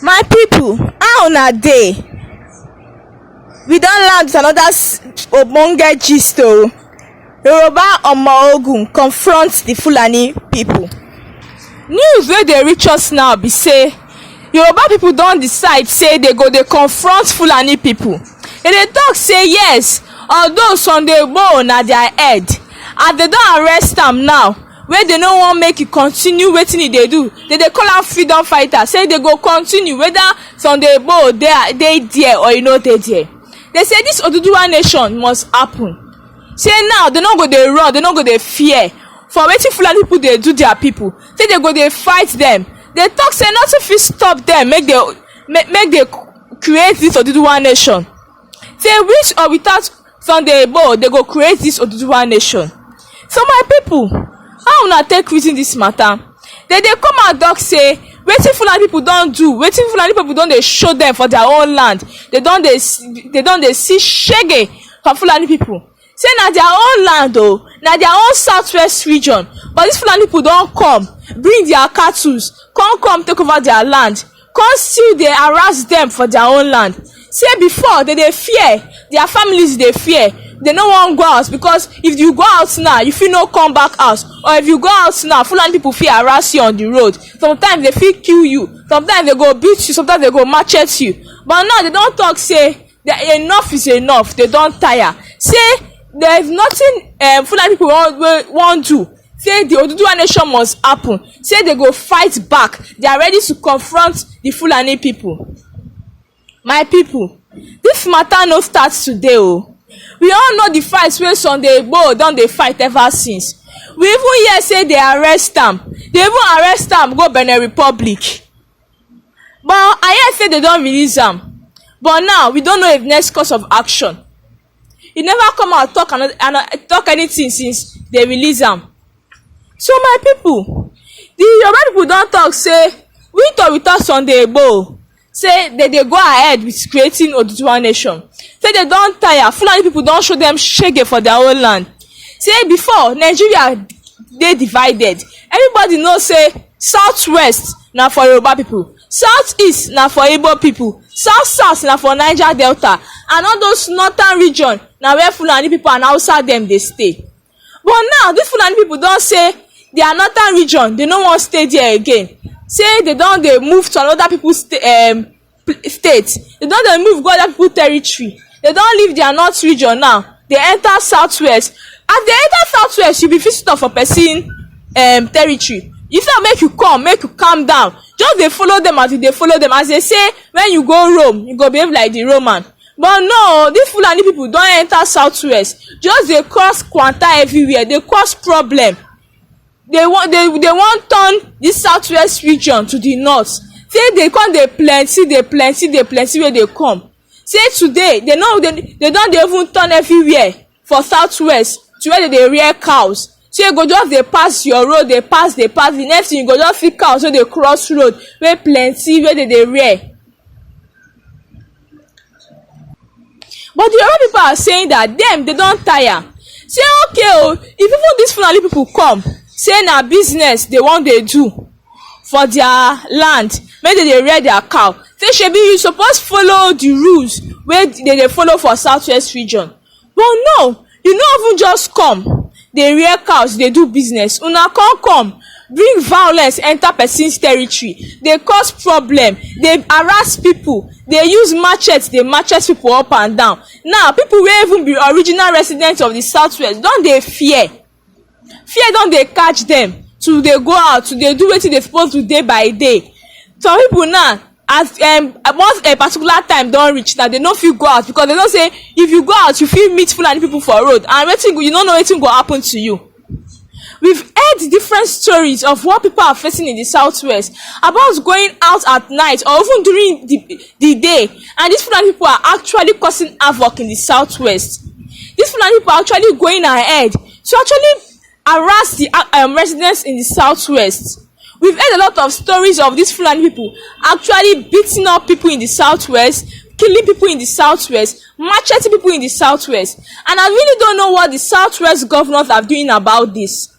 My people, how una dey? We don land with another ogbonge gist o. Yoruba Ogun confront the Fulani people. News wey dey reach us now be say Yoruba people don decide say they go dey confront Fulani people. Dem dey talk say yes, although Sunday Igboho na their head, as they don arrest am now, wey dey no wan make e continue wetin e dey do, dem dey call am freedom fighter, say they go continue whether Sunday Igboho dey there or e no dey there. They say this Oduduwa nation must happen. Say now they no go dey run, they no go dey fear for wetin Fulani people dey do their people. Say they go dey fight them. They talk say nothing fit stop them make they create this Oduduwa nation. Say with or without Sunday Igboho, they go create this Oduduwa nation. So my people, how una take reason this matter? They come out talk say wetin Fulani people don do, wetin Fulani people don dey show them for their own land. They don dey see shege for Fulani people. Say na their own land o, na their own southwest region, but these Fulani people don come bring their cattle, come take over their land, come still dey harass them for their own land. Say before they dey fear, their families dey fear, they no wan go out because if you go out now you fit no come back house, or if you go out now Fulani people fit harass you on the road. Sometimes they fit kill you, sometimes they go beat you, sometimes they go machete you. But now they don talk say that enough is enough, they don tire. Say there is nothing Fulani people wan do. Say the Oduduwa nation must happen. Say they go fight back, they are ready to confront the Fulani people. My people, this matter no start today o. We all know the fight wey Sunday Igboho don dey fight ever since. We even hear say they arrest am, they even arrest am go Benin Republic, but I hear say they don release am. But now we don't know if next course of action. He never come out talk anything since they release am. So my people, the Yoruba people don talk say with or without Sunday Igboho, say they dey go ahead with creating Oduduwa nation. Say they don tire, Fulani people don show them shege for their own land. Say before Nigeria dey divided, everybody know say southwest na for Yoruba people, southeast na for Igbo people, south na for Niger Delta, and all those northern region na where Fulani people and Hausa dem dey stay. But now these Fulani people don say their northern region they no wan stay there again. Say they don dey move to another people's state, they don dey move go other people territory. They don leave their north region now, they enter southwest. As they enter southwest, you be visitor for person territory. You say make you come, make you calm down, just dey follow them as you dey follow them. As they say, when you go Rome you go behave like the Roman. But no, these Fulani people don enter southwest, just dey cause kwanta everywhere, dey cause problem. They want turn this southwest region to the north. Say they come dey plenty wey dey come. Say today they don dey even turn everywhere for southwest to where they dey rear cows. So you go just dey pass your road, dey pass. The next thing you go just see cows wey dey cross road, wey plenty wey they dey rear. But the other people are saying that they don tire. Say okay o, if even these Fulani people come, say na business they wan dey do for their land, make they dey rear their cow. Say shebi you suppose follow the rules wey they dey follow for southwest region. But no, you no even just come dey rear cows, dey do business. Una come bring violence enter person's territory, dey cause problem, dey harass people, dey use machete dey machete people up and down. Now people wey even be original residents of the southwest don dey fear don dey catch them to dey go out, to dey do wetin dey suppose do day by day. Some people now, as once a particular time don reach, now they no fit go out because they know say if you go out you fit meet Fulani people for road, and you no know wetin go happen to you. We've heard different stories of what people are facing in the southwest about going out at night or even during the day, and these Fulani people are actually causing havoc in the southwest. These Fulani people are actually going ahead to actually harass the residents in the southwest. We've heard a lot of stories of these Fulani people actually beating up people in the southwest, killing people in the southwest, macheting people in the southwest, and I really don't know what the southwest governors are doing about this.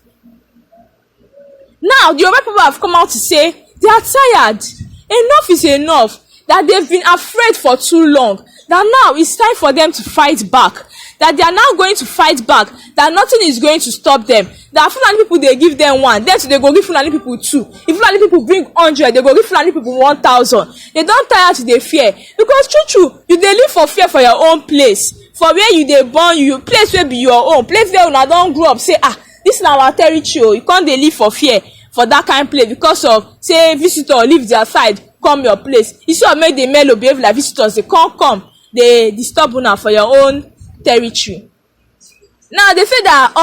Now the Yoruba people have come out to say they are tired. Enough is enough. That they've been afraid for too long. That now it's time for them to fight back. That they are now going to fight back. That nothing is going to stop them. That Fulani people, they give them one, then so they go give Fulani people two. If Fulani people bring 100, they go give Fulani people 1,000. They don't tire to their fear. Because true, you dey live for fear for your own place. For where you dey born, you place where be your own. Place where una don grow up, say, this is our territory. You can't dey live for fear for that kind of place because of, say, visitor leave their side, come your place. You see, make the mellow behave like visitors. They can't come. They disturb una for your own territory. Now they say that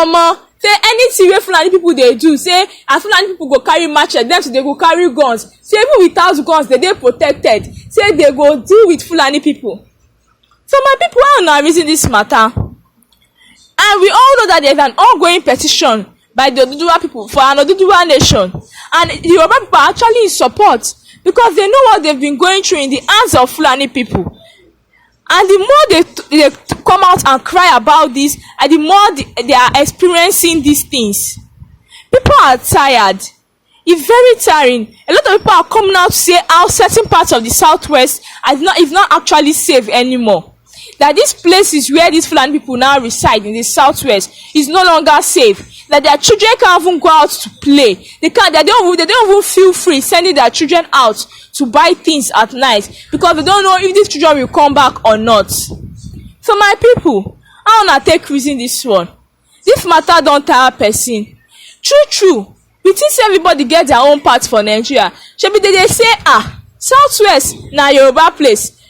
say anything wey Fulani people dey do, say as Fulani people go carry machete, them so they go carry guns. Say even without guns, they dey protected. Say they go deal with Fulani people. So my people, why una reason this matter? And we all know that there's an ongoing petition by the Oduduwa people for an Oduduwa nation, and the Yoruba people are actually in support because they know what they've been going through in the hands of Fulani people. And the more they come out and cry about this, and the more they are experiencing these things. People are tired. It's very tiring. A lot of people are coming out to say how certain parts of the southwest is not actually safe anymore. That these places where these Fulani people now reside in the southwest is no longer safe. That their children can't even go out to play. They don't even feel free sending their children out to buy things at night because they don't know if these children will come back or not. So my people, I wanna take reason this one. This matter don't tire person. True. We think everybody get their own part for Nigeria. Shebi they say southwest na Yoruba place,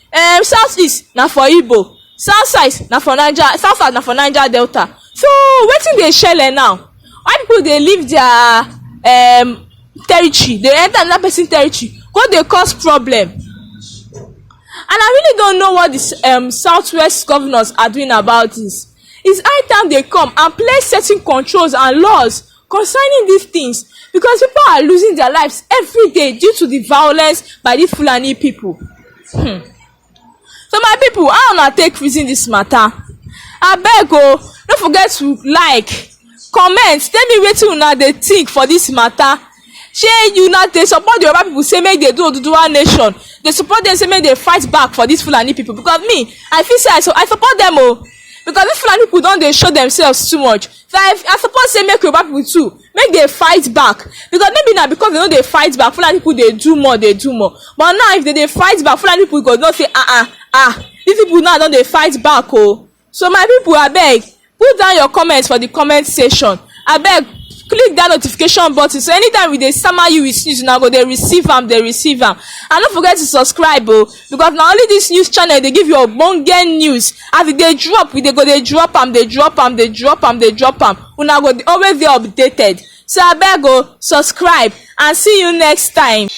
southeast na for Igbo, south side na for Niger, south side na for Niger Delta. So wetin dey shele now? Why people dey leave their territory, they enter another person territory, go dey cause problem? And I really don't know what the southwest governors are doing about this. It's high time they come and place certain controls and laws concerning these things because people are losing their lives every day due to the violence by these Fulani people. So my people, I wanna take reason this matter. Abeg o, don't forget to like, comment, tell me wetin una dey think for this matter. Shey una dey support the Yoruba people say make they do Oduduwa nation? They support them say make they fight back for these Fulani people? Because me, I feel say I support them because these Fulani people don dey show themselves too much. So I suppose say make Yoruba people too make they fight back, because maybe na because they no dey fight back, Fulani people dey do more. But now if they dey fight back, Fulani people go know say these people now don dey fight back So my people, abeg, put down your comments for the comment section. Abeg, click that notification button so anytime we dey sama you with news, una go dey receive am. And don't forget to subscribe because na only this news channel dey give you ogbonge news. As e dey drop, we dey go dey drop am. Una go always dey updated. So abeg subscribe and see you next time.